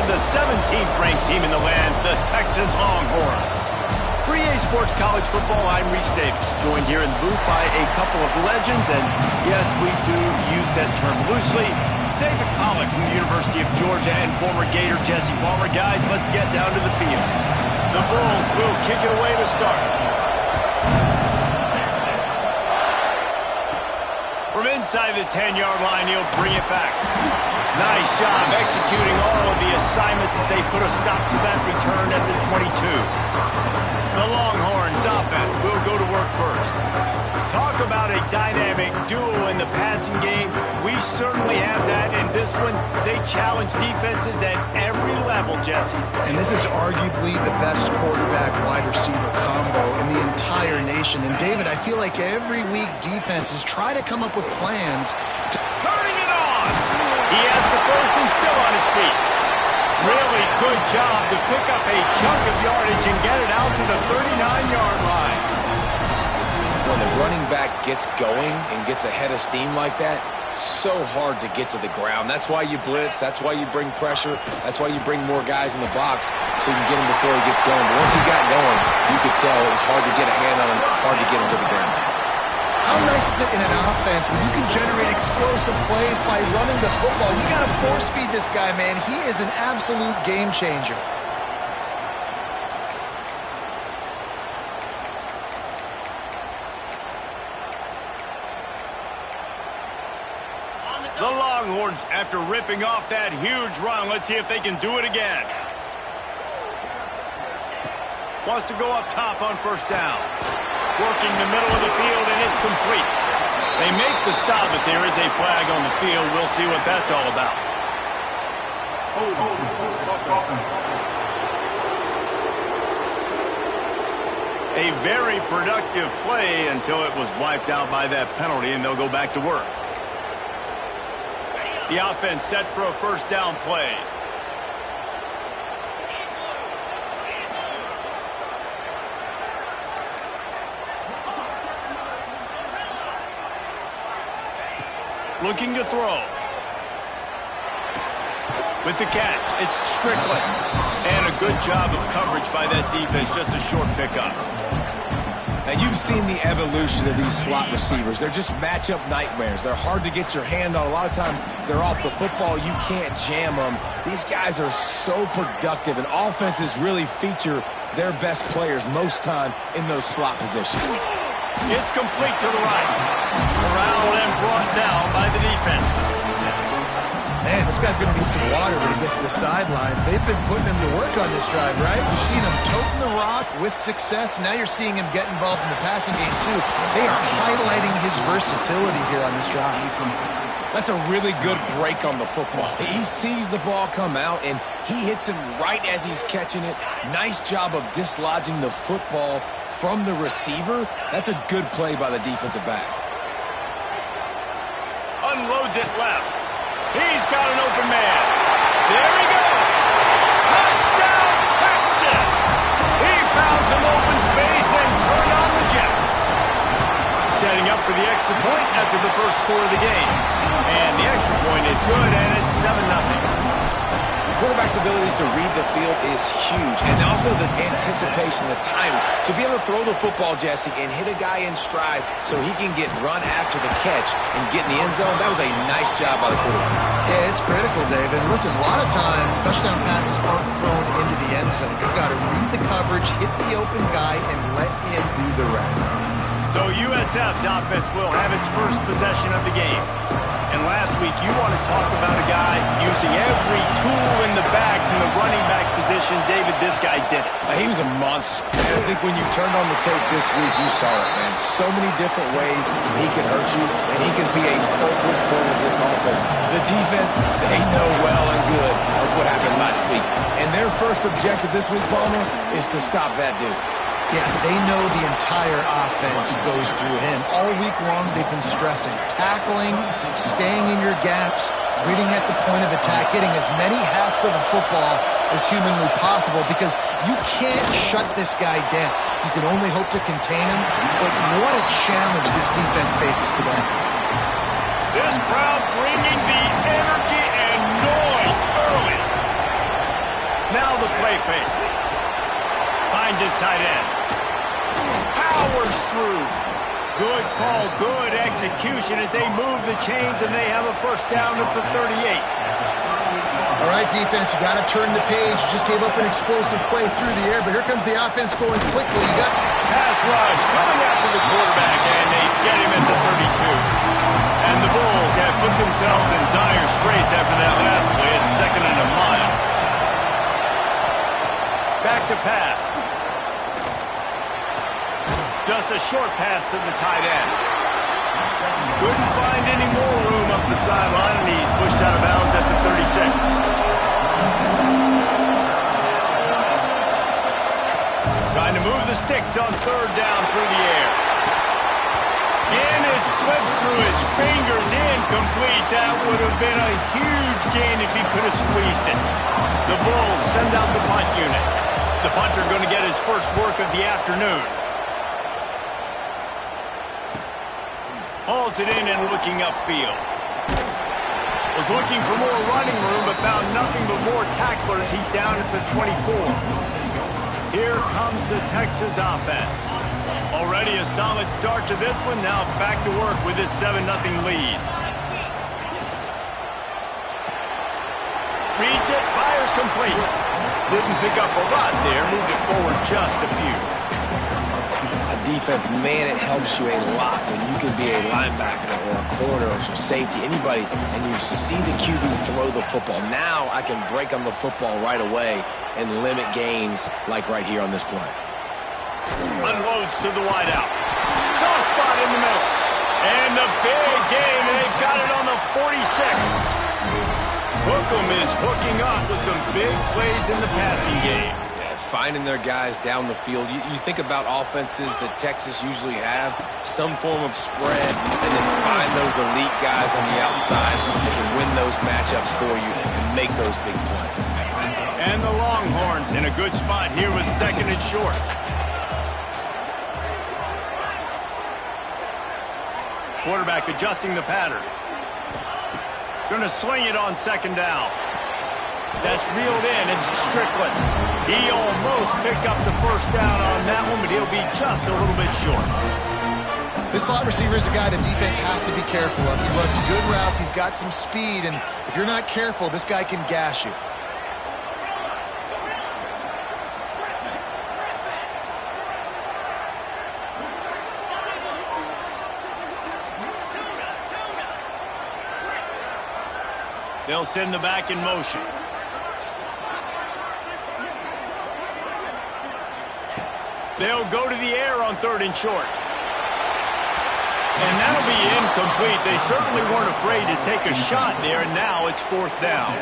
the 17th ranked team in the land, the Texas Longhorns. For EA Sports College Football, I'm Reese Davis, joined here in the booth by a couple of legends, and yes, we do use that term loosely. David Pollack from the University of Georgia and former Gator Jesse Palmer. Guys, let's get down to the field. The Bulls will kick it away to start. From inside the 10-yard line, he'll bring it back. Nice job executing all of the assignments as they put a stop to that return at the 22. The Longhorns offense will go to work first. Talk about a dynamic duo in the passing game. We certainly have that in this one. They challenge defenses at every level, Jesse. And this is arguably the best quarterback-wide receiver combo in the entire nation. And David, I feel like every week defenses try to come up with plans to... Turning it on! He has the first and still on his feet. Really good job to pick up a chunk of yardage and get it out to the 39-yard line. When the running back gets going and gets ahead of steam like that, so hard to get to the ground. That's why you blitz. That's why you bring pressure. That's why you bring more guys in the box so you can get him before he gets going. But once he got going, you could tell it was hard to get a hand on him, hard to get him to the ground. How nice is it in an offense when you can generate explosive plays by running the football? You got to force feed this guy, man. He is an absolute game changer. The Longhorns, after ripping off that huge run, let's see if they can do it again. Wants to go up top on first down. Working the middle of the field, and it's complete. They make the stop, but there is a flag on the field. We'll see what that's all about. A very productive play until it was wiped out by that penalty, and they'll go back to work. The offense set for a first down play. Looking to throw. With the catch, it's Strickland. And a good job of coverage by that defense, just a short pickup. Now, you've seen the evolution of these slot receivers. They're just matchup nightmares. They're hard to get your hand on. A lot of times, they're off the football. You can't jam them. These guys are so productive, and offenses really feature their best players most time in those slot positions. It's complete to the right. Corralled and brought down by the defense. Man, this guy's going to need some water when he gets to the sidelines. They've been putting him to work on this drive, right? You've seen him toting the rock with success. Now you're seeing him get involved in the passing game, too. They are highlighting his versatility here on this drive. That's a really good break on the football. He sees the ball come out, and he hits him right as he's catching it. Nice job of dislodging the football from the receiver. That's a good play by the defensive back. Unloads it left. He's got an open man. There he goes. Touchdown, Texas. He found some open space and turned on the Jets. Setting up for the extra point after the first score of the game. And the extra point is good, and it's 7-0. Quarterback's abilities to read the field is huge, and also the anticipation, the timing. To be able to throw the football, Jesse, and hit a guy in stride so he can get run after the catch and get in the end zone, that was a nice job by the quarterback. Yeah, it's critical, David. Listen, a lot of times, touchdown passes aren't thrown into the end zone. You've got to read the coverage, hit the open guy, and let him do the rest. So USF's offense will have its first possession of the game. And last week, you want to talk about a guy using every tool in the bag from the running back position. David, this guy did it. He was a monster. And I think when you turned on the tape this week, you saw it, man. So many different ways he could hurt you, and he could be a focal point of this offense. The defense, they know well and good of what happened last week. And their first objective this week, Palmer, is to stop that dude. Yeah, they know the entire offense goes through him. All week long, they've been stressing tackling, staying in your gaps, reading at the point of attack, getting as many hats to the football as humanly possible, because you can't shut this guy down. You can only hope to contain him, but what a challenge this defense faces today. This crowd bringing the energy and noise early. Play fake. Finds his tight end. Powers through. Good call, good execution as they move the chains, and they have a first down at the 38. All right, defense, you got to turn the page. You just gave up an explosive play through the air, but here comes the offense going quickly. You got pass rush coming after the quarterback, and they get him at the 32. And the Bulls have put themselves in dire straits after that last play. It's 2nd and a mile. Back to pass. Just a short pass to the tight end. Couldn't find any more room up the sideline, and he's pushed out of bounds at the 36. Trying to move the sticks on 3rd down through the air. And it slips through his fingers, incomplete. That would have been a huge gain if he could have squeezed it. The Bulls send out the punt unit. The punter going to get his first work of the afternoon. Hauls it in and looking upfield. Was looking for more running room, but found nothing but more tacklers. He's down at the 24. Here comes the Texas offense. Already a solid start to this one. Now back to work with this 7-0 lead. Reads it, fires complete. Didn't pick up a lot there. Moved it forward just a few. Defense, man, it helps you a lot when you can be a linebacker or a corner or some safety, anybody, and you see the QB throw the football. Now I can break on the football right away and limit gains like right here on this play. Unloads to the wideout. Soft spot in the middle. And the big gain, and they've got it on the 46. Hookem is hooking up with some big plays in the passing game. Finding their guys down the field. You think about offenses that Texas usually have, some form of spread, and then find those elite guys on the outside that can win those matchups for you and make those big plays. And the Longhorns in a good spot here with 2nd and short. Quarterback adjusting the pattern. Going to swing it on 2nd down. That's reeled in. It's Strickland. He almost picked up the first down on that one, but he'll be just a little bit short. This slot receiver is a guy the defense has to be careful of. He runs good routes. He's got some speed, and if you're not careful, this guy can gash you. They'll send the back in motion. They'll go to the air on 3rd and short. And that'll be incomplete. They certainly weren't afraid to take a shot there, and now it's 4th down.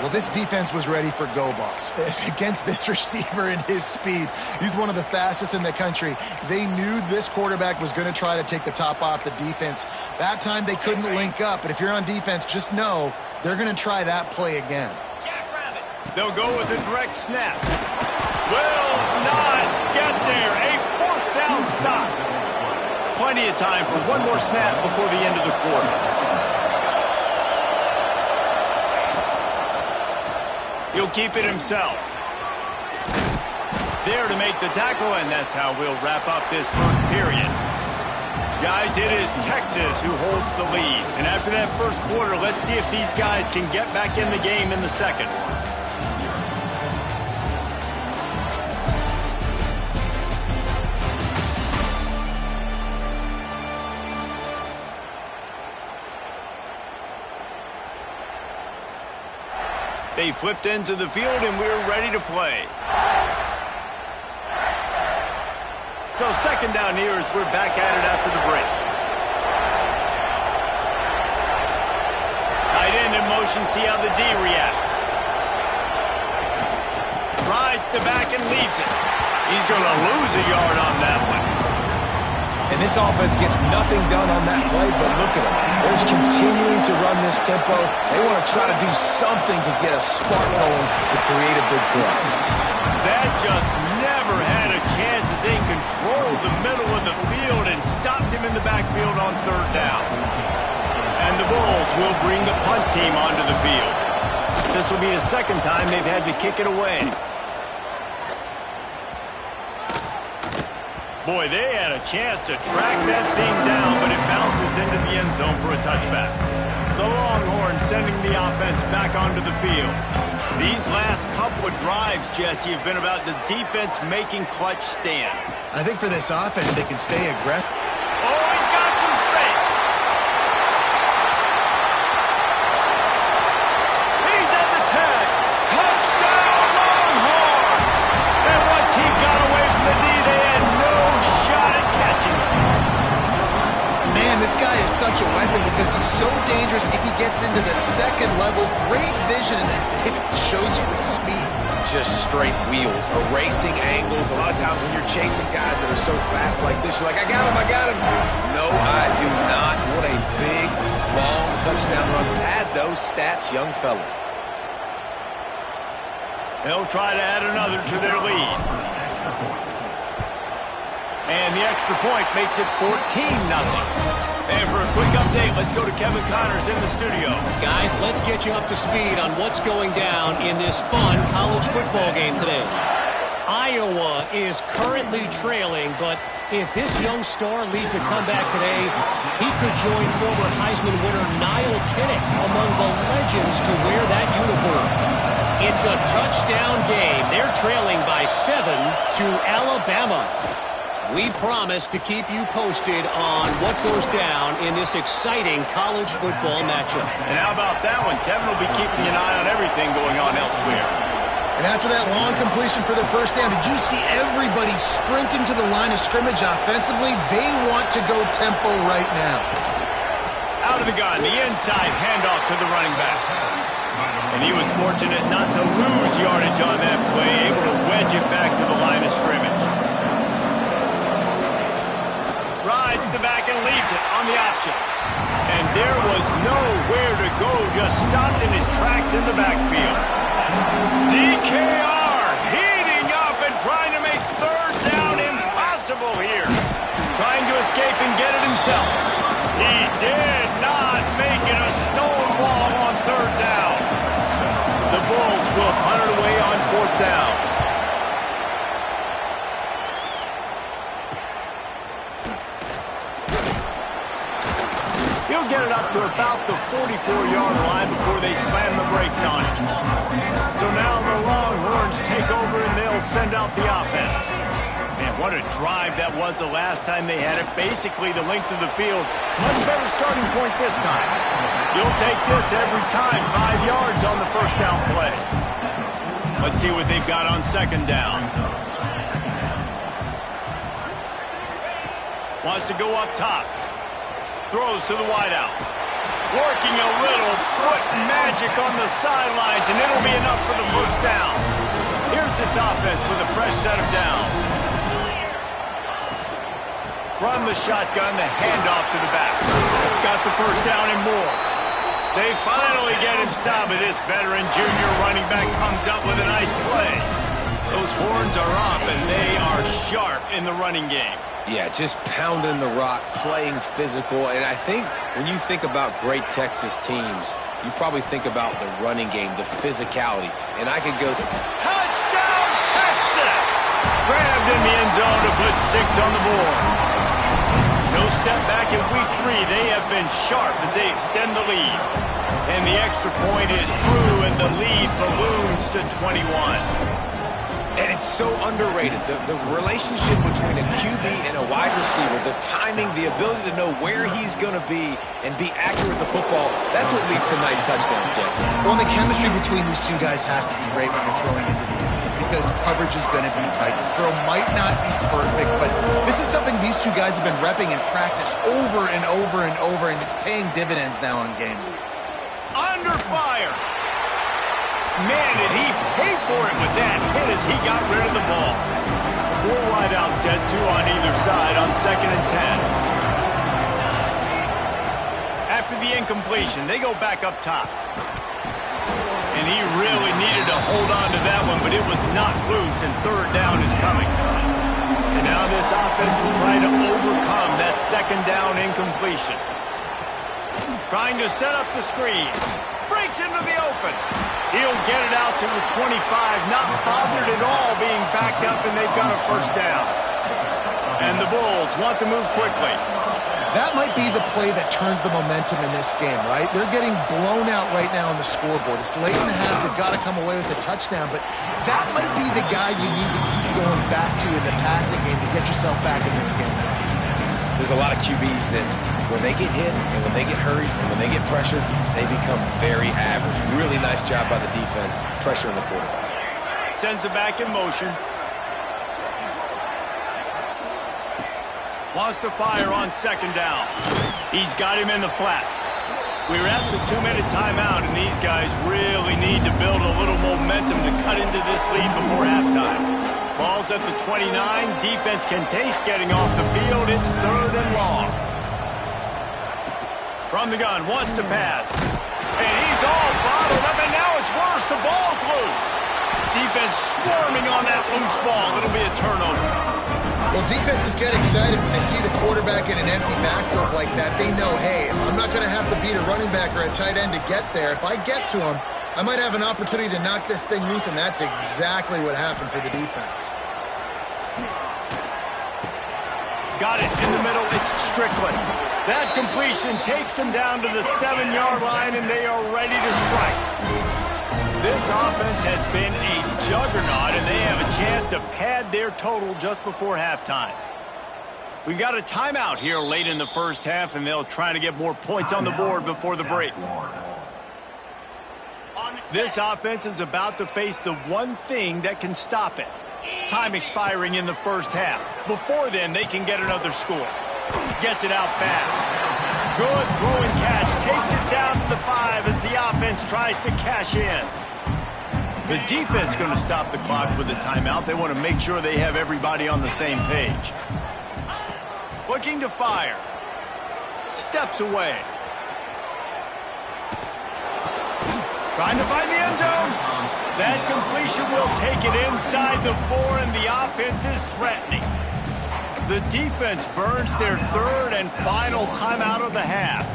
Well, this defense was ready for go balls against this receiver and his speed. He's one of the fastest in the country. They knew this quarterback was going to try to take the top off the defense. That time they couldn't link up, but if you're on defense, just know they're going to try that play again. They'll go with a direct snap. Will not get there. A 4th down stop. Plenty of time for one more snap before the end of the quarter. He'll keep it himself. There to make the tackle, and that's how we'll wrap up this first period. Guys, it is Texas who holds the lead. And after that first quarter, let's see if these guys can get back in the game in the second. They flipped into the field, and we're ready to play. So 2nd down here as we're back at it after the break. Tight end in motion, see how the D reacts. Rides the back and leaves it. He's going to lose a yard on that one. And this offense gets nothing done on that play, but look at them. They're just continuing to run this tempo. They want to try to do something to get a spark going to create a big play. That just never had a chance as they controlled the middle of the field and stopped him in the backfield on 3rd down. And the Bulls will bring the punt team onto the field. This will be the 2nd time they've had to kick it away. Boy, they had a chance to track that thing down, but it bounces into the end zone for a touchback. The Longhorns sending the offense back onto the field. These last couple of drives, Jesse, have been about the defense making clutch stand. I think for this offense, they can stay aggressive. Oh, he's got some space. He's at the 10. Touchdown, Longhorns! And once he got away from the knee, they had no shot at catching him. Man, this guy is such a weapon because he's so dangerous if he gets into the second level. Great vision, and then David shows you the speed. Just straight wheels, erasing angles. A lot of times when you're chasing guys that are so fast like this, you're like, I got him, I got him. No, I do not. What a big, long touchdown run. Pad those stats, young fella. They'll try to add another to their lead. And the extra point makes it 14-0. And for a quick update, let's go to Kevin Connors in the studio. Guys, let's get you up to speed on what's going down in this fun college football game today. Iowa is currently trailing, but if this young star leads a comeback today, he could join former Heisman winner Niall Kinnick among the legends to wear that uniform. It's a touchdown game. They're trailing by 7 to Alabama. We promise to keep you posted on what goes down in this exciting college football matchup. And how about that one? Kevin will be keeping an eye on everything going on elsewhere. And after that long completion for the first down, did you see everybody sprinting to the line of scrimmage offensively? They want to go tempo right now. Out of the gun, the inside handoff to the running back. And he was fortunate not to lose yardage on that play, able to wedge it back to the line of scrimmage. Rides the back and leaves it on the option. And there was nowhere to go, just stopped in his tracks in the backfield. DKR heating up and trying to make third down impossible here. Trying to escape and get it himself. He did not make it a stonewall on third down. The Bulls will punt it away on fourth down. He'll get it up to about the 44-yard line before they slam the brakes on it. So now the Longhorns take over and they'll send out the offense. Man, what a drive that was the last time they had it. Basically the length of the field. Much better starting point this time. You'll take this every time. 5 yards on the first down play. Let's see what they've got on second down. Wants to go up top. Throws to the wideout. Working a little foot magic on the sidelines, and it'll be enough for the first down. Here's this offense with a fresh set of downs. From the shotgun, the handoff to the back. Got the first down and more. They finally get him stopped, but this veteran junior running back comes up with a nice play. Those horns are up, and they are sharp in the running game. Yeah, just pounding the rock, playing physical. And I think when you think about great Texas teams, you probably think about the running game, the physicality. And I could go... Touchdown, Texas! Grabbed in the end zone to put 6 on the board. No step back in week 3. They have been sharp as they extend the lead. And the extra point is true, and the lead balloons to 21. And it's so underrated. The relationship between a QB and a wide receiver, the timing, the ability to know where he's going to be and be accurate with the football, that's what leads to nice touchdowns, Jesse. Well, the chemistry between these two guys has to be great when you're throwing into the end zone because coverage is going to be tight. The throw might not be perfect, but this is something these two guys have been repping in practice over and over and over, and it's paying dividends now on game week. Under fire. Man, did he pay for it with that hit as he got rid of the ball. 4 wide out set, 2 on either side on 2nd and 10. After the incompletion, they go back up top. And he really needed to hold on to that one, but it was not loose, and third down is coming. And now this offense will try to overcome that second down incompletion. Trying to set up the screen. Breaks into the open. He'll get it out to the 25, not bothered at all being backed up, and they've got a first down. And the Bulls want to move quickly. That might be the play that turns the momentum in this game, right? They're getting blown out right now on the scoreboard. It's late in the half. They've got to come away with a touchdown, but that might be the guy you need to keep going back to in the passing game to get yourself back in this game. There's a lot of QBs that when they get hit and when they get hurried and when they get pressured, they become very average. Really nice job by the defense pressuring the quarterback. Sends it back in motion. Wants to fire on second down. He's got him in the flat. We're at the 2-minute timeout, and these guys really need to build a little momentum to cut into this lead before halftime. Ball's at the 29. Defense can taste getting off the field. It's 3rd and long. From the gun, wants to pass. And he's all bottled up, and now it's worse. The ball's loose. Defense swarming on that loose ball. It'll be a turnover. Well, defenses get excited when they see the quarterback in an empty backfield like that. They know, hey, I'm not going to have to beat a running back or a tight end to get there. If I get to him, I might have an opportunity to knock this thing loose, and that's exactly what happened for the defense. Got it in the middle. It's Strickland. That completion takes them down to the 7-yard line, and they are ready to strike. This offense has been a juggernaut, and they have a chance to pad their total just before halftime. We've got a timeout here late in the first half, and they'll try to get more points on the board before the break. This offense is about to face the one thing that can stop it. Time expiring in the first half. Before then, they can get another score. Gets it out fast. Good throw and catch. Takes it down to the 5 as the offense tries to cash in. The defense going to stop the clock with a timeout. They want to make sure they have everybody on the same page. Looking to fire. Steps away. Trying to find the end zone. That completion will take it inside the 4, and the offense is threatening. The defense burns their 3rd and final timeout of the half.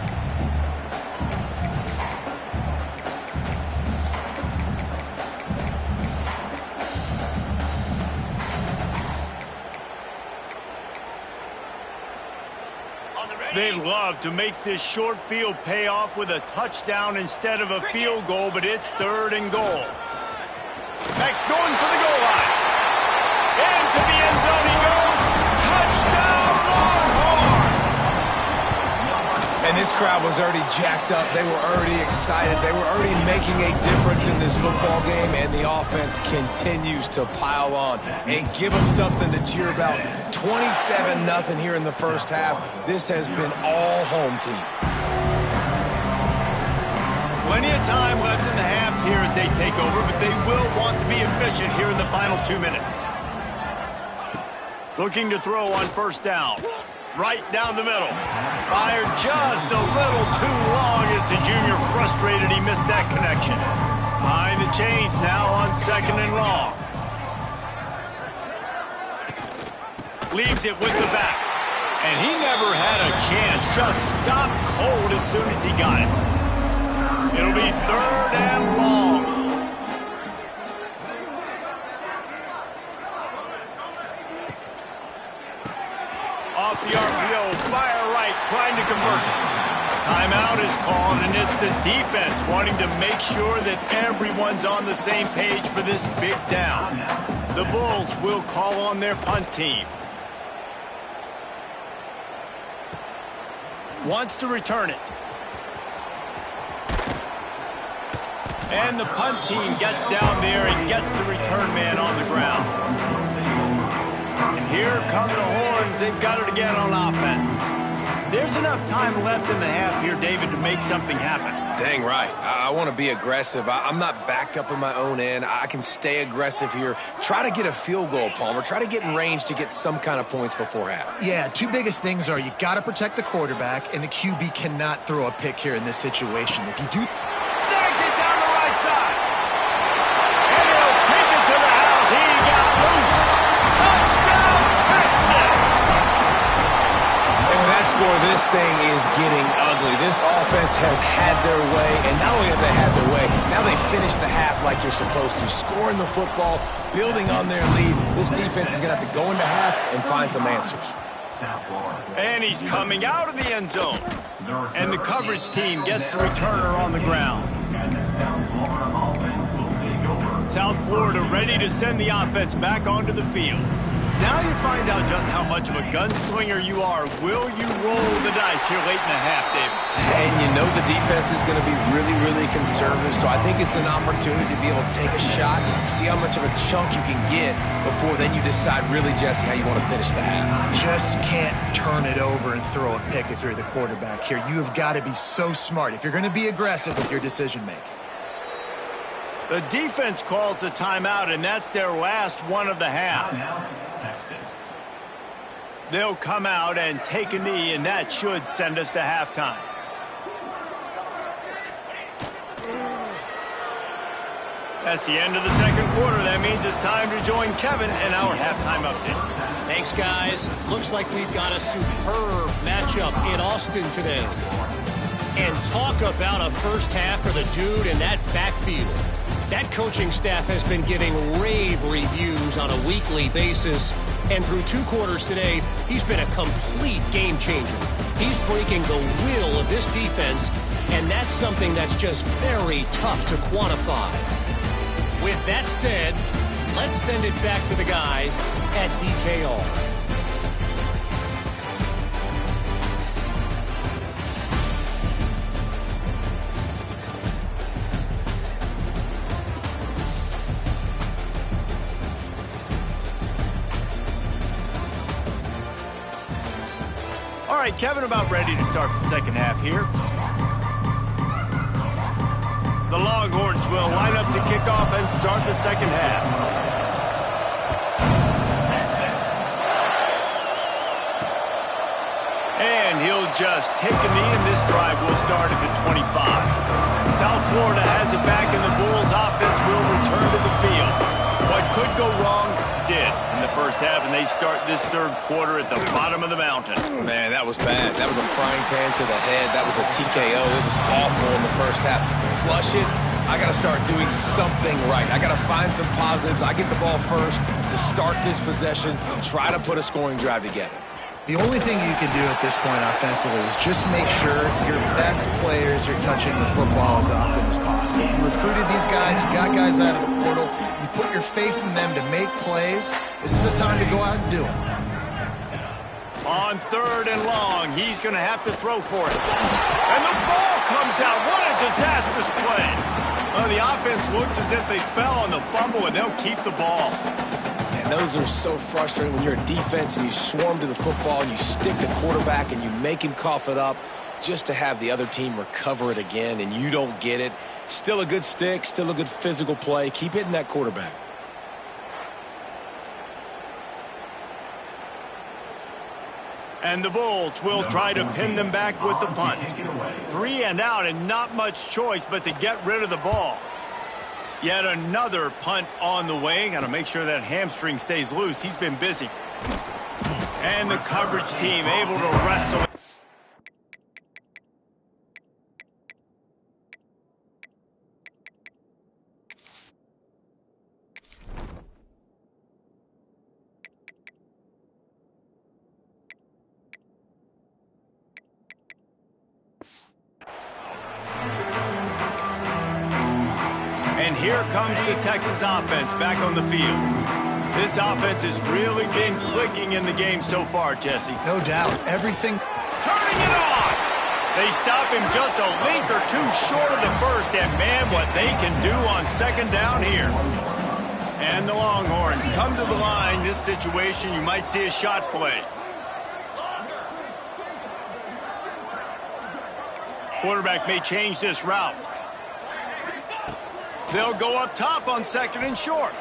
They'd love to make this short field pay off with a touchdown instead of a field goal, but it's 3rd and goal. Max going for the goal line. Into the end zone he goes. Touchdown, Longhorn! And this crowd was already jacked up. They were already excited. They were already making a difference in this football game, and the offense continues to pile on and give them something to cheer about. 27-0 here in the first half. This has been all home team. Plenty of time left in the half here as they take over, but they will want to be efficient here in the final 2 minutes. Looking to throw on first down. Right down the middle. Fired just a little too long as the junior frustrated he missed that connection. Behind the chains now on 2nd and long. Leaves it with the back. And he never had a chance. Just stopped cold as soon as he got it. It'll be 3rd and long. Off the RPO, fire right, trying to convert. Timeout is called, and it's the defense wanting to make sure that everyone's on the same page for this big down. The Bulls will call on their punt team. Wants to return it. And the punt team gets down there and gets the return man on the ground. And here come the Horns. They've got it again on offense. There's enough time left in the half here, David, to make something happen. Dang right. I want to be aggressive. I'm not backed up in my own end. I can stay aggressive here. Try to get a field goal, Palmer. Try to get in range to get some kind of points before half. Yeah, 2 biggest things are you got to protect the quarterback, and the QB cannot throw a pick here in this situation. If you do... Snags it down the right side. And he'll take it to the house. He got loose. Touchdown, Texas! And with that score, this thing is getting ugly. This offense has had their way, and not only have they had their way, now they finish the half like you're supposed to, scoring the football, building on their lead. This defense is going to have to go into half and find some answers. And he's coming out of the end zone. And the coverage team gets the returner on the ground. South Florida ready to send the offense back onto the field. Now you find out just how much of a gunslinger you are. Will you roll the dice here late in the half, David? And you know the defense is going to be really, really conservative, so I think it's an opportunity to be able to take a shot, see how much of a chunk you can get before then you decide really, Jesse, how you want to finish the half. Just can't turn it over and throw a pick if you're the quarterback here. You have got to be so smart if you're going to be aggressive with your decision-making. The defense calls the timeout, and that's their last one of the half. They'll come out and take a knee, and that should send us to halftime. That's the end of the second quarter. That means it's time to join Kevin and our halftime update. Thanks, guys. Looks like we've got a superb matchup in Austin today. And talk about a first half for the dude in that backfield. That coaching staff has been giving rave reviews on a weekly basis. And through 2 quarters today, he's been a complete game changer. He's breaking the will of this defense, and that's something that's just very tough to quantify. With that said, let's send it back to the guys at DKR. All right, Kevin, about ready to start the second half here. The Longhorns will line up to kick off and start the second half. And he'll just take a knee, and this drive will start at the 25. South Florida has it back, and the Bulls offense will return to the field. What could go wrong did in the first half, and they start this third quarter at the bottom of the mountain. Man, that was bad. That was a frying pan to the head. That was a TKO. It was awful in the first half. Flush it. I got to start doing something right. I got to find some positives. I get the ball first to start this possession, try to put a scoring drive together. The only thing you can do at this point offensively is just make sure your best players are touching the football as often as possible. You recruited these guys, you got guys out of the portal, you put your faith in them to make plays. This is a time to go out and do it. On 3rd and long, he's going to have to throw for it. And the ball comes out. What a disastrous play. Well, the offense looks as if they fell on the fumble, and they'll keep the ball. And those are so frustrating when you're a defense and you swarm to the football and you stick the quarterback and you make him cough it up just to have the other team recover it again and you don't get it. Still a good stick, still a good physical play. Keep hitting that quarterback. And the Bulls will try to pin them back with the punt. 3 and out, and not much choice but to get rid of the ball. Yet another punt on the way. Got to make sure that hamstring stays loose. He's been busy. And the coverage team able to wrestle. And here comes the Texas offense back on the field. This offense has really been clicking in the game so far, Jesse. No doubt. Everything. Turning it on! They stop him just a link or two short of the first, and man, what they can do on second down here. And the Longhorns come to the line. This situation, you might see a shot play. Quarterback may change this route. They'll go up top on 2nd and short.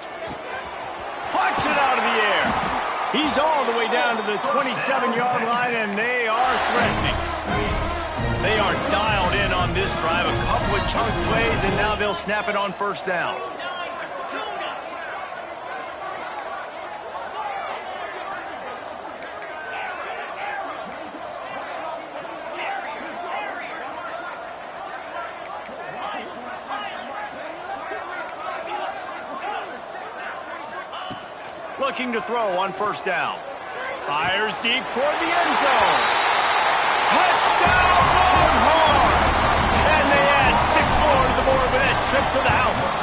Plucks it out of the air. He's all the way down to the 27-yard line, and they are threatening. They are dialed in on this drive. A couple of chunk plays, and now they'll snap it on 1st down. Looking to throw on first down. Fires deep toward the end zone. Touchdown, Longhorns! And they add 6 more to the board with that trip to the house.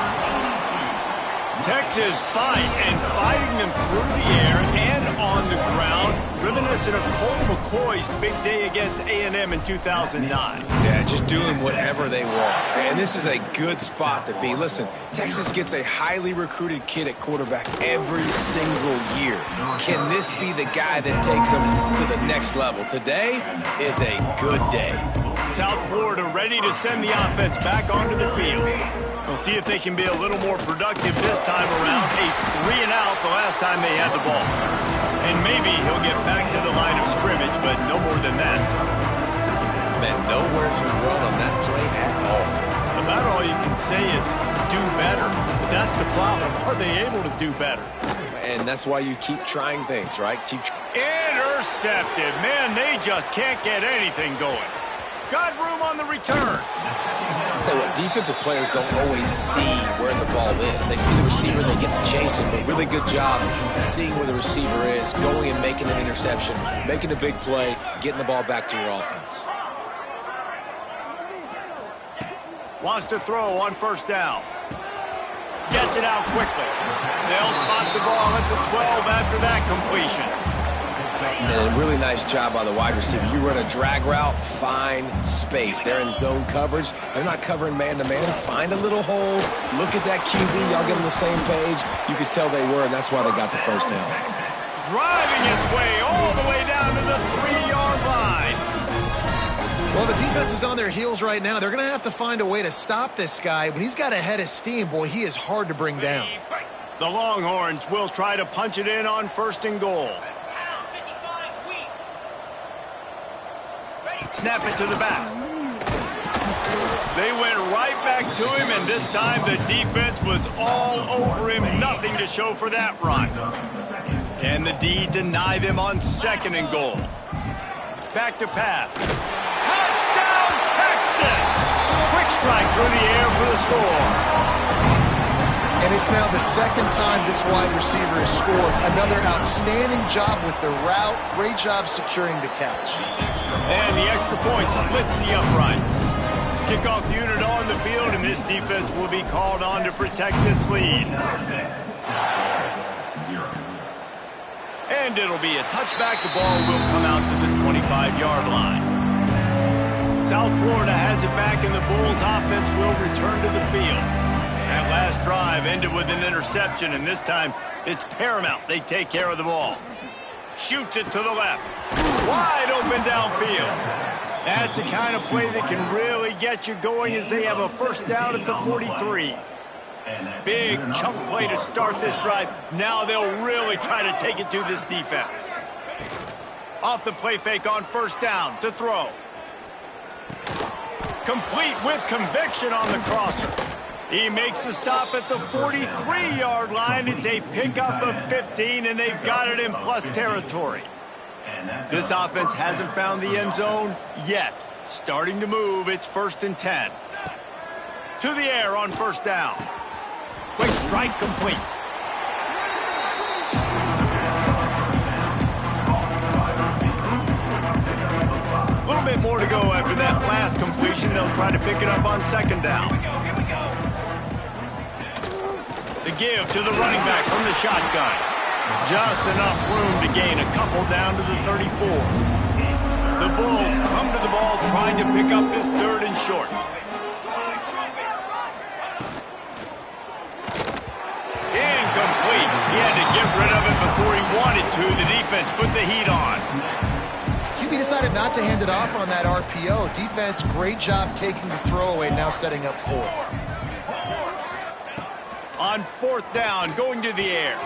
Texas fighting them through the air and on the ground, reminiscent of Colt McCoy's big day against A&M in 2009. Yeah, just doing whatever they want. And this is a good spot to be. Listen, Texas gets a highly recruited kid at quarterback every single year. Can this be the guy that takes them to the next level? Today is a good day. South Florida ready to send the offense back onto the field. We'll see if they can be a little more productive this time around. A 3-and-out the last time they had the ball. And maybe he'll get back to the line of scrimmage, but no more than that. Man, nowhere to run on that play at all. About all you can say is do better. But that's the problem. Are they able to do better? And that's why you keep trying things, right? Intercepted. Man, they just can't get anything going. Got room on the return. Tell you what, defensive players don't always see where the ball is. They see the receiver, they get to chase him, but really good job seeing where the receiver is, going and making an interception, making a big play, getting the ball back to your offense. Wants to throw on first down. Gets it out quickly. They'll spot the ball at the 12 after that completion. And a really nice job by the wide receiver. You run a drag route, find space. They're in zone coverage. They're not covering man-to-man. Find a little hole. Look at that QB. Y'all get on the same page. You could tell they were, and that's why they got the first down. Driving its way all the way down to the 3-yard line. Well, the defense is on their heels right now. They're going to have to find a way to stop this guy. When he's got a head of steam, boy, he is hard to bring down. The Longhorns will try to punch it in on first and goal. Snap it to the back. They went right back to him, and this time the defense was all over him. Nothing to show for that run. Can the D deny them on second and goal? Back to pass. Touchdown, Texas! Quick strike through the air for the score. And it's now the second time this wide receiver has scored. Another outstanding job with the route. Great job securing the catch. And the extra point splits the uprights. Kickoff unit on the field, and this defense will be called on to protect this lead. And it'll be a touchback. The ball will come out to the 25-yard line. South Florida has it back, and the Bulls offense will return to the field. That last drive ended with an interception, and this time it's paramount they take care of the ball. Shoots it to the left. Wide open downfield. That's the kind of play that can really get you going as they have a first down at the 43. Big chunk play to start this drive. Now they'll really try to take it to this defense. Off the play fake on first down to throw. Complete with conviction on the crosser. He makes the stop at the 43-yard line. It's a pickup of 15, and they've got it in plus territory. This offense hasn't found the end zone yet. Starting to move, it's 1st and 10. To the air on first down. Quick strike complete. A little bit more to go after that last completion. They'll try to pick it up on second down. The give to the running back from the shotgun. Just enough room to gain a couple down to the 34. The Bulls come to the ball trying to pick up this 3rd and short. Incomplete. He had to get rid of it before he wanted to. The defense put the heat on. QB decided not to hand it off on that RPO. Defense, great job taking the throwaway, now setting up 4th. On 4th down, going to the air.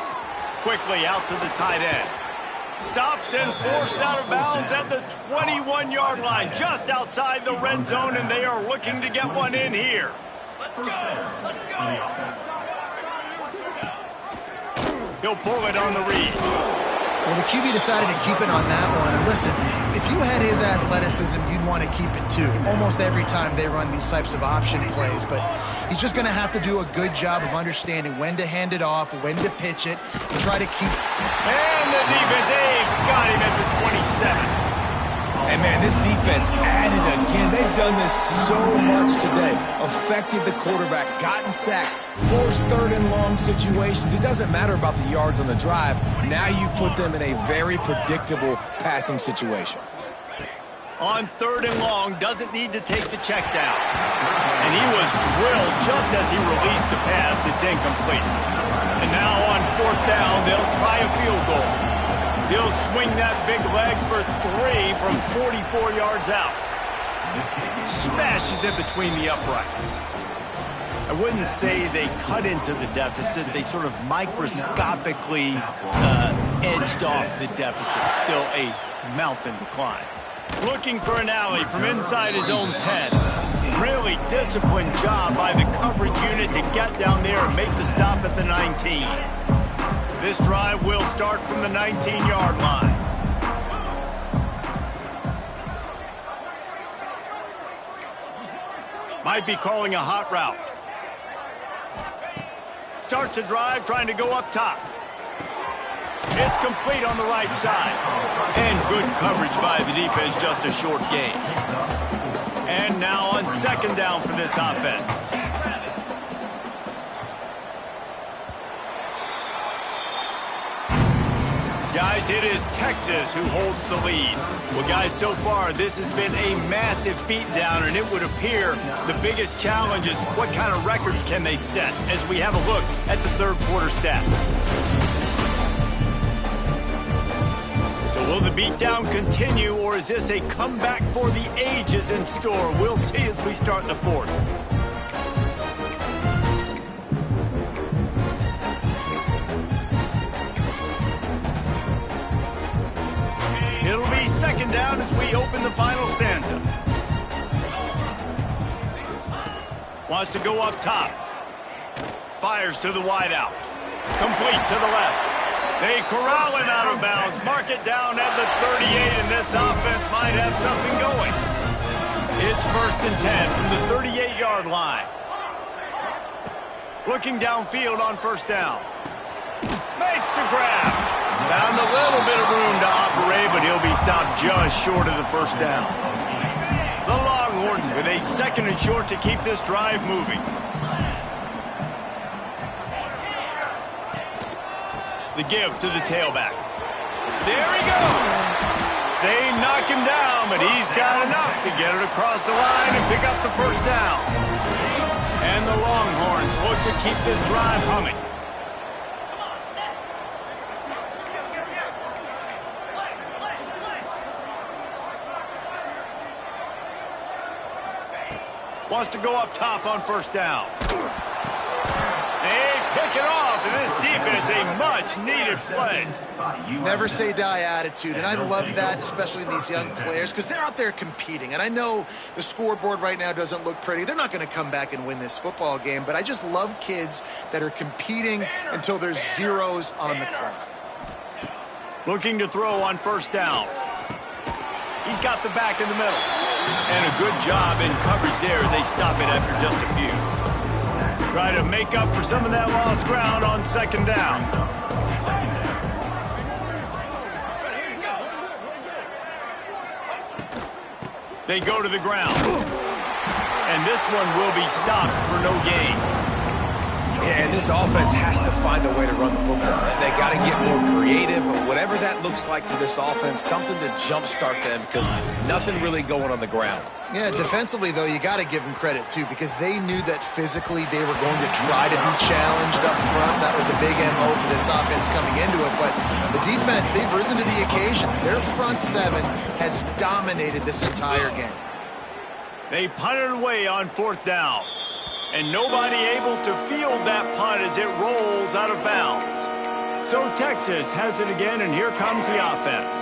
Quickly out to the tight end. Stopped and forced out of bounds at the 21-yard line, just outside the red zone, and they are looking to get one in here. Let's go. Let's go. He'll pull it on the read. Well, the QB decided to keep it on that one. And listen, if you had his athleticism, you'd want to keep it too. Almost every time they run these types of option plays. But he's just going to have to do a good job of understanding when to hand it off, when to pitch it, and try to keep... And the defense, they've got him at the 27. And, man, this defense added again. They've done this so much today. Affected the quarterback, gotten sacks, forced third and long situations. It doesn't matter about the yards on the drive. Now you put them in a very predictable passing situation. On third and long, doesn't need to take the check down. And he was drilled just as he released the pass. It's incomplete. And now on fourth down, they'll try a field goal. He'll swing that big leg for 3 from 44 yards out. Smashes it between the uprights. I wouldn't say they cut into the deficit. They sort of microscopically edged off the deficit. Still a mountain to climb. Looking for an alley from inside his own 10. Really disciplined job by the coverage unit to get down there and make the stop at the 19. This drive will start from the 19-yard line. Might be calling a hot route. Starts a drive trying to go up top. It's complete on the right side. And good coverage by the defense, just a short gain. And now on second down for this offense. Guys, it is Texas who holds the lead. Well, guys, so far this has been a massive beatdown, and it would appear the biggest challenge is what kind of records can they set as we have a look at the third quarter stats. So will the beatdown continue, or is this a comeback for the ages in store? We'll see as we start the fourth. It'll be second down as we open the final stanza. Wants to go up top. Fires to the wideout. Complete to the left. They corral him out of bounds. Mark it down at the 38, and this offense might have something going. It's first and 10 from the 38-yard line. Looking downfield on first down. Makes the grab. Found a little bit of room to operate, but he'll be stopped just short of the first down. The Longhorns with a second and short to keep this drive moving. The give to the tailback. There he goes. They knock him down, but he's got enough to get it across the line and pick up the first down. And the Longhorns look to keep this drive humming. Wants to go up top on first down. They pick it off, and this defense, a much-needed play. Never say die attitude, and I love that, especially in these young players, because they're out there competing. And I know the scoreboard right now doesn't look pretty. They're not going to come back and win this football game, but I just love kids that are competing until there's zeros on the clock. Looking to throw on first down. He's got the back in the middle. And a good job in coverage there as they stop it after just a few. Try to make up for some of that lost ground on second down. They go to the ground. And this one will be stopped for no gain. Yeah, and this offense has to find a way to run the football. They got to get more creative, or whatever that looks like for this offense, something to jumpstart them, because nothing really going on the ground. Yeah, defensively, though, you got to give them credit, too, because they knew that physically they were going to try to be challenged up front. That was a big MO for this offense coming into it. But the defense, they've risen to the occasion. Their front seven has dominated this entire game. They punted away on fourth down. And nobody able to field that punt as it rolls out of bounds. So Texas has it again, and here comes the offense.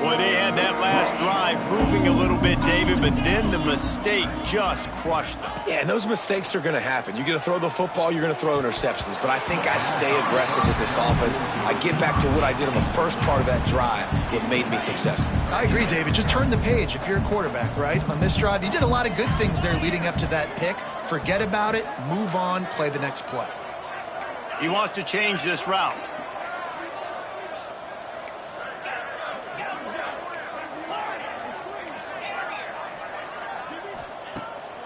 Well, they had that last drive moving a little bit, David, but then the mistake just crushed them. Yeah, and those mistakes are going to happen. You're going to throw the football, you're going to throw interceptions, but I think I stay aggressive with this offense. I get back to what I did on the first part of that drive. It made me successful. I agree, David. Just turn the page if you're a quarterback, right? On this drive, you did a lot of good things there leading up to that pick. Forget about it, move on, play the next play. He wants to change this route.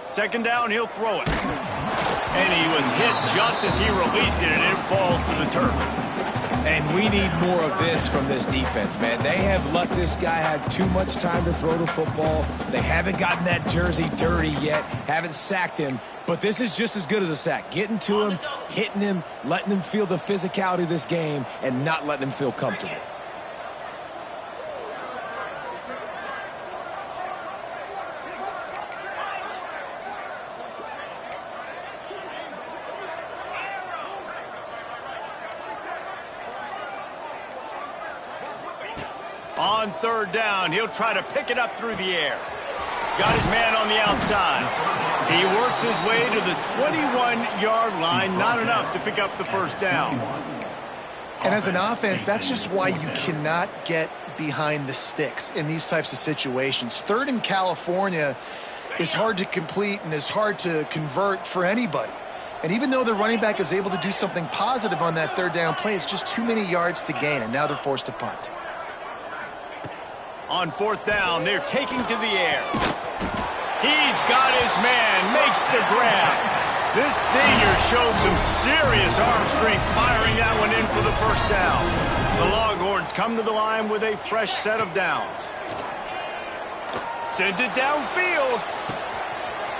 Second down, he'll throw it. And he was hit just as he released it, and it falls to the turf. And we need more of this from this defense, man. They have let this guy have too much time to throw the football. They haven't gotten that jersey dirty yet, haven't sacked him. But this is just as good as a sack. Getting to him, hitting him, letting him feel the physicality of this game, and not letting him feel comfortable. On third down, he'll try to pick it up through the air. Got his man on the outside. He works his way to the 21-yard line. Not enough to pick up the first down. And as an offense, that's just why you cannot get behind the sticks in these types of situations. Third in California is hard to complete and is hard to convert for anybody. And even though the running back is able to do something positive on that third down play, it's just too many yards to gain, and now they're forced to punt. On fourth down, they're taking to the air. He's got his man, makes the grab. This senior shows some serious arm strength firing that one in for the first down. The Longhorns come to the line with a fresh set of downs. Sends it downfield.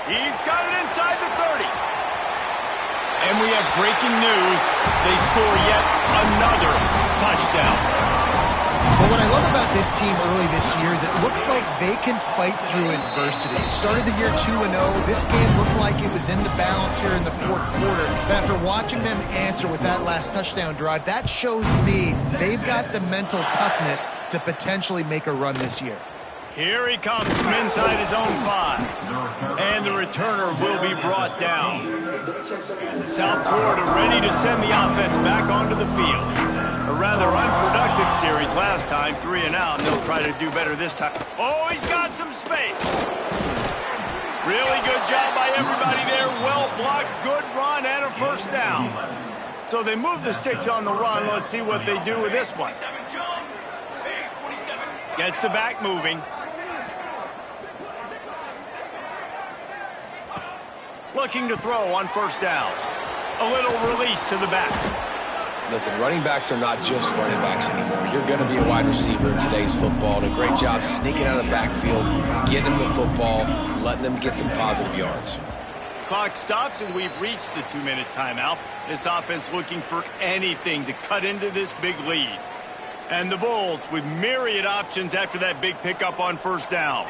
He's got it inside the 30. And we have breaking news. They score yet another touchdown. Well, what I love about this team early this year is it looks like they can fight through adversity. Started the year 2-0. This game looked like it was in the balance here in the fourth quarter. But after watching them answer with that last touchdown drive, that shows me they've got the mental toughness to potentially make a run this year. Here he comes from inside his own 5. And the returner will be brought down. South Florida ready to send the offense back onto the field. A rather unproductive series last time, 3 and out, and they'll try to do better this time. Oh, he's got some space. Really good job by everybody there. Well blocked, good run, and a first down. So they move the sticks on the run. Let's see what they do with this one. Gets the back moving. Looking to throw on first down. A little release to the back. Listen, running backs are not just running backs anymore. You're going to be a wide receiver in today's football. Did a great job sneaking out of the backfield, getting them the football, letting them get some positive yards. Clock stops, and we've reached the 2-minute timeout. This offense looking for anything to cut into this big lead. And the Bulls with myriad options after that big pickup on first down.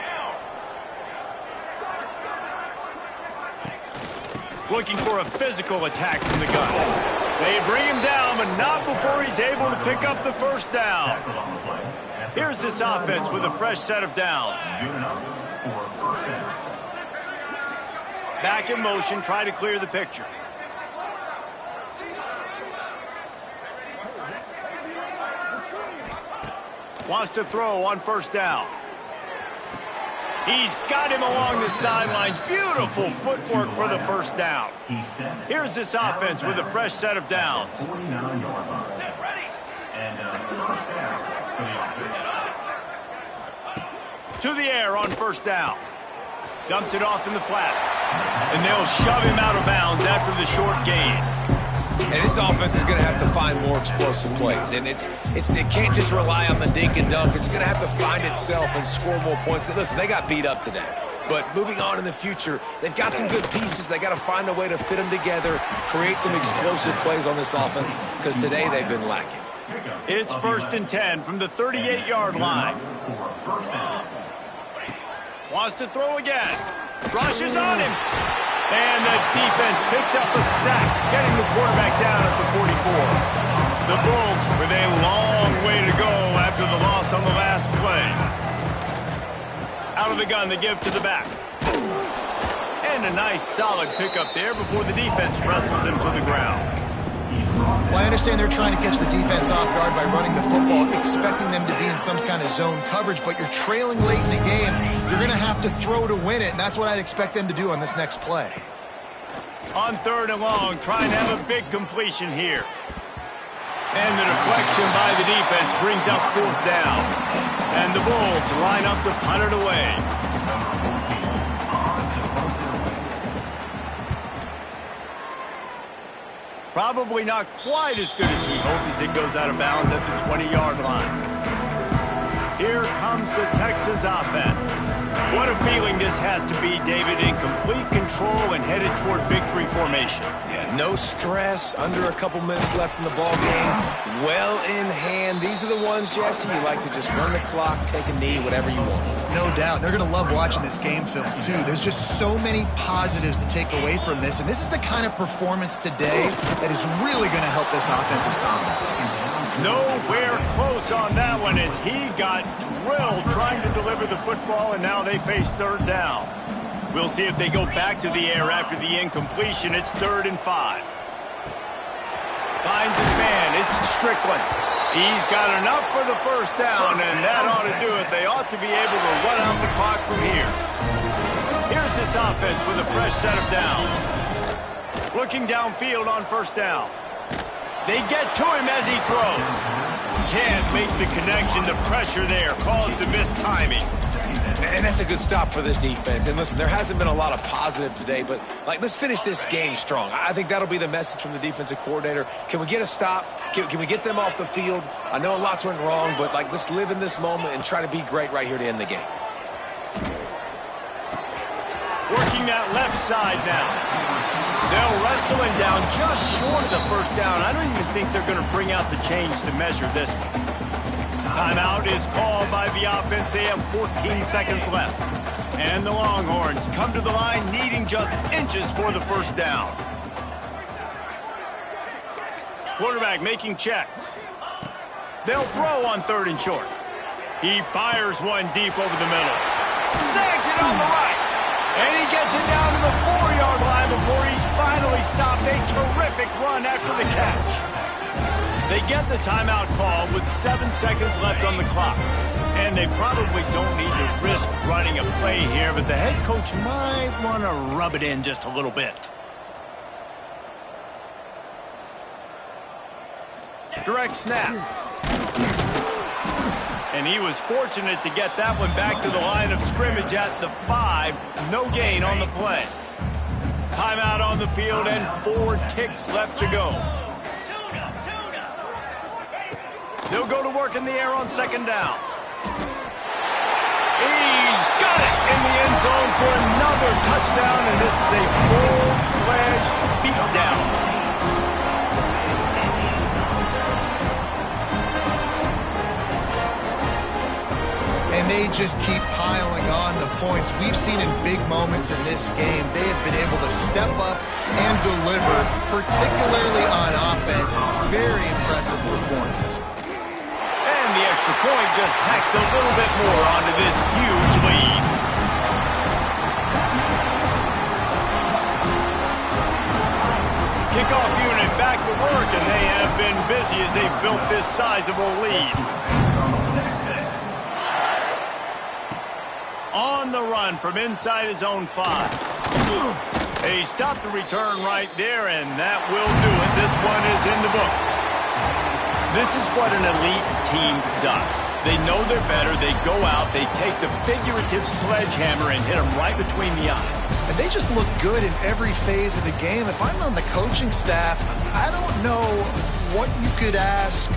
Looking for a physical attack from the gun. They bring him down, but not before he's able to pick up the first down. Here's this offense with a fresh set of downs. Back in motion, try to clear the picture. Wants to throw on first down. He's got him along the sideline. Beautiful footwork for the first down. Here's this offense with a fresh set of downs. To the air on first down. Dumps it off in the flats. And they'll shove him out of bounds after the short gain. And this offense is going to have to find more explosive plays. And it can't just rely on the dink and dunk. It's going to have to find itself and score more points. Listen, they got beat up today. But moving on in the future, they've got some good pieces. They got to find a way to fit them together, create some explosive plays on this offense, because today they've been lacking. It's 1st and 10 from the 38-yard line. Wants to throw again. Rushes on him. And the defense picks up a sack, getting the quarterback down at the 44. The Bulls with a long way to go after the loss on the last play. out of the gun to give to the back. And a nice solid pickup there before the defense wrestles him to the ground. Well, I understand they're trying to catch the defense off guard by running the football, expecting them to be in some kind of zone coverage, but you're trailing late in the game. You're going to have to throw to win it, and that's what I'd expect them to do on this next play. On 3rd and long, trying to have a big completion here. And the deflection by the defense brings up 4th down. And the Bulls line up to punt it away. Probably not quite as good as he hoped as it goes out of bounds at the 20-yard line. Here comes the Texas offense. What a feeling this has to be, David, in complete control and headed toward victory formation. Yeah, no stress, under a couple minutes left in the ball game, well in hand. These are the ones, Jesse, you like to just run the clock, take a knee, whatever you want. No doubt. They're going to love watching this game film, too. There's just so many positives to take away from this, and this is the kind of performance today that is really going to help this offense's confidence. Nowhere close on that one as he got drilled trying to deliver the football, and now they face 3rd down. We'll see if they go back to the air after the incompletion. It's 3rd and 5. Finds his man. It's Strickland. He's got enough for the 1st down, and that ought to do it. They ought to be able to run out the clock from here. Here's this offense with a fresh set of downs. Looking downfield on 1st down. They get to him as he throws. Can't make the connection. The pressure there caused the missed timing. And that's a good stop for this defense. And listen, there hasn't been a lot of positive today, but let's finish this game strong. I think that'll be the message from the defensive coordinator. Can we get a stop? Can we get them off the field? I know lots went wrong, but let's live in this moment and try to be great right here to end the game. Working that left side now. They'll wrestle him down just short of the 1st down. I don't even think they're going to bring out the chains to measure this one. Timeout is called by the offense. They have 14 seconds left. And the Longhorns come to the line needing just inches for the 1st down. Quarterback making checks. They'll throw on 3rd and short. He fires one deep over the middle. Snags it on the right. And he gets it down to the 4-yard line before he's finally stopped. A terrific run after the catch. They get the timeout call with 7 seconds left on the clock. And they probably don't need to risk running a play here, but the head coach might want to rub it in just a little bit. Direct snap. And he was fortunate to get that one back to the line of scrimmage at the 5. No gain on the play. Timeout on the field and 4 ticks left to go. They'll go to work in the air on 2nd down. He's got it in the end zone for another touchdown, and this is a full-fledged beatdown. And they just keep piling on the points. We've seen in big moments in this game, they have been able to step up and deliver, particularly on offense. Very impressive performance. And the extra point just tacks a little bit more onto this huge lead. Kickoff unit back to work, and they have been busy as they've built this sizable lead. On the run from inside his own 5. They stopped the return right there, and that will do it. This one is in the book. This is what an elite team does. They know they're better. They go out. They take the figurative sledgehammer and hit them right between the eyes. And they just look good in every phase of the game. If I'm on the coaching staff, I don't know what you could ask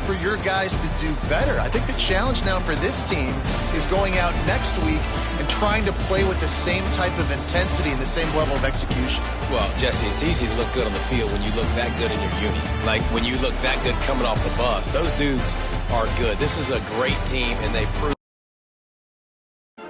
for your guys to do better. I think the challenge now for this team is going out next week and trying to play with the same type of intensity and the same level of execution. Well, Jesse, it's easy to look good on the field when you look that good in your uni. Like when you look that good coming off the bus. Those dudes are good. This is a great team, and they proved